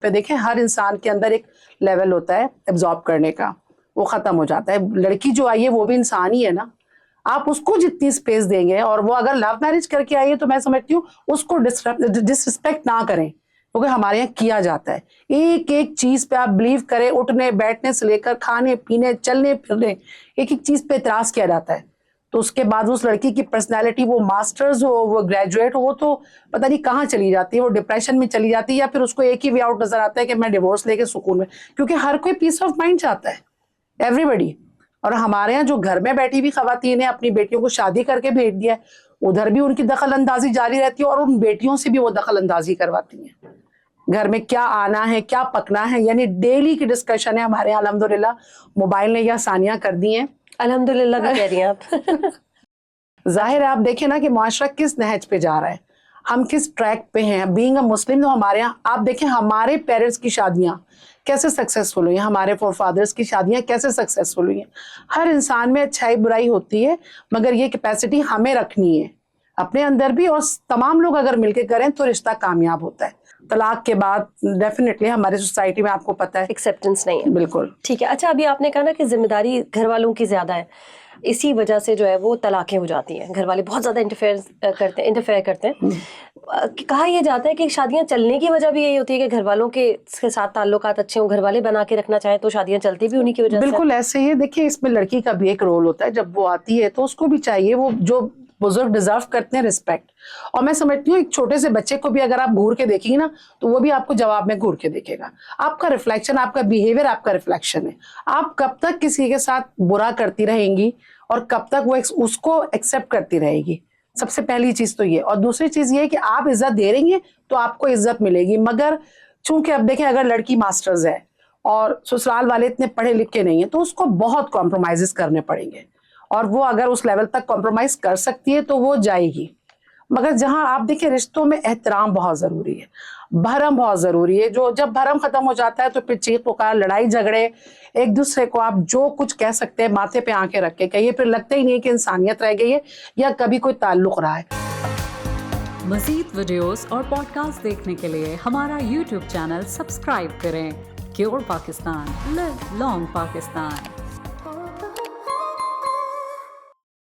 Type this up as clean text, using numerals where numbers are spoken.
پہ دیکھیں ہر انسان کے اندر ایک لیول ہوتا ہے ایبزارب کرنے کا, وہ ختم ہو جاتا ہے. لڑکی جو آئی ہے وہ بھی انسان ہی ہے نا, آپ اس کو جتنی اسپیس دیں گے, اور وہ اگر لو میرج کر کے آئی ہے تو میں سمجھتی ہوں اس کو ڈس رسپیکٹ نہ کریں, کیونکہ ہمارے یہاں کیا جاتا ہے. ایک ایک چیز پہ آپ بلیو کریں, اٹھنے بیٹھنے سے لے کر کھانے پینے چلنے پھرنے, ایک ایک چیز پہ اعتراض کیا جاتا ہے. تو اس کے بعد اس لڑکی کی پرسنالٹی, وہ ماسٹرز ہو, وہ گریجویٹ ہو, وہ تو پتہ نہیں کہاں چلی جاتی ہے, وہ ڈپریشن میں چلی جاتی ہے, یا پھر اس کو ایک ہی وے آؤٹ نظر آتا ہے کہ میں ڈیورس لے کے سکون میں, کیونکہ ہر کوئی پیس آف مائنڈ چاہتا ہے, ایوری بڈی. اور ہمارے یہاں جو گھر میں بیٹھی بھی خواتین نے اپنی بیٹیوں کو شادی کر کے بھیج دیا ہے, ادھر بھی ان کی دخل اندازی جاری رہتی ہے, اور ان بیٹیوں سے بھی وہ دخل اندازی کرواتی ہیں. گھر میں کیا آنا ہے, کیا پکنا ہے, یعنی ڈیلی کی ڈسکشن ہے ہمارے یہاں. الحمدللہ موبائل نے یہ آسانیاں کر دی ہیں. الحمدللہ بھی کہہ رہی ہیں آپ. ظاہر ہے آپ دیکھیں نا کہ معاشرہ کس نہج پہ جا رہا ہے, ہم کس ٹریک پہ ہیں. بینگ اے مسلم تو ہمارے یہاں آپ دیکھیں ہمارے پیرنٹس کی شادیاں کیسے سکسیسفل ہوئی ہیں, ہمارے فور فادرس کی شادیاں کیسے سکسیسفل ہوئی ہیں. ہر انسان میں اچھائی برائی ہوتی ہے, مگر یہ کیپیسٹی ہمیں رکھنی ہے اپنے اندر بھی, اور تمام لوگ اگر مل کے کریں تو رشتہ کامیاب ہوتا ہے. طلاق کے بعد ڈیفینیٹلی ہماری سوسائٹی میں آپ کو پتہ ہے ایکسیپٹنس نہیں ہے. بالکل ٹھیک ہے. اچھا ابھی آپ نے کہا نا کہ ذمہ داری گھر والوں کی زیادہ ہے, اسی وجہ سے جو ہے وہ طلاقیں ہو جاتی ہیں, گھر والے بہت زیادہ انٹرفیئر کرتے ہیں. کہا یہ جاتا ہے کہ شادیاں چلنے کی وجہ بھی یہی ہوتی ہے کہ گھر والوں کے ساتھ تعلقات اچھے ہوں, گھر والے بنا کے رکھنا چاہیں تو شادیاں چلتی بھی انہی کی وجہ سے. بالکل ایسے ہی ہے. دیکھیے اس میں لڑکی کا بھی ایک رول ہوتا ہے, جب وہ آتی ہے تو اس کو بھی چاہیے, وہ جو بزرگ ڈیزرو کرتے ہیں رسپیکٹ. اور میں سمجھتی ہوں ایک چھوٹے سے بچے کو بھی اگر آپ گھور کے دیکھیں گے نا تو وہ بھی آپ کو جواب میں گھور کے دیکھے گا. آپ کا ریفلیکشن, آپ کا بیہیویئر آپ کا ریفلیکشن ہے. آپ کب تک کسی کے ساتھ برا کرتی رہیں گی اور کب تک وہ اس کو ایکسیپٹ کرتی رہے گی, سب سے پہلی چیز تو یہ. اور دوسری چیز یہ کہ آپ عزت دے رہی ہیں تو آپ کو عزت ملے گی, مگر چونکہ اب دیکھیں اگر لڑکی ماسٹرز ہے اور سسرال والے اتنے پڑھے لکھے نہیں ہیں تو اس کو بہت کمپرومائزز کرنے پڑیں گے, اور وہ اگر اس لیول تک کمپرومائز کر سکتی ہے تو وہ جائے گی. مگر جہاں آپ دیکھیں رشتوں میں احترام بہت ضروری ہے, بھرم بہت ضروری ہے. جو جب بھرم ختم ہو جاتا ہے تو پھر چیخ پکار, لڑائی جھگڑے, ایک دوسرے کو آپ جو کچھ کہہ سکتے ہیں ماتھے پہ آنکھیں رکھ کے کہیے, پھر لگتا ہی نہیں ہے کہ انسانیت رہ گئی ہے یا کبھی کوئی تعلق رہا ہے. مزید ویڈیوز اور پوڈ کاسٹ دیکھنے کے لیے ہمارا YouTube چینل سبسکرائب کریں. کیور پاکستان, لیو لانگ پاکستان.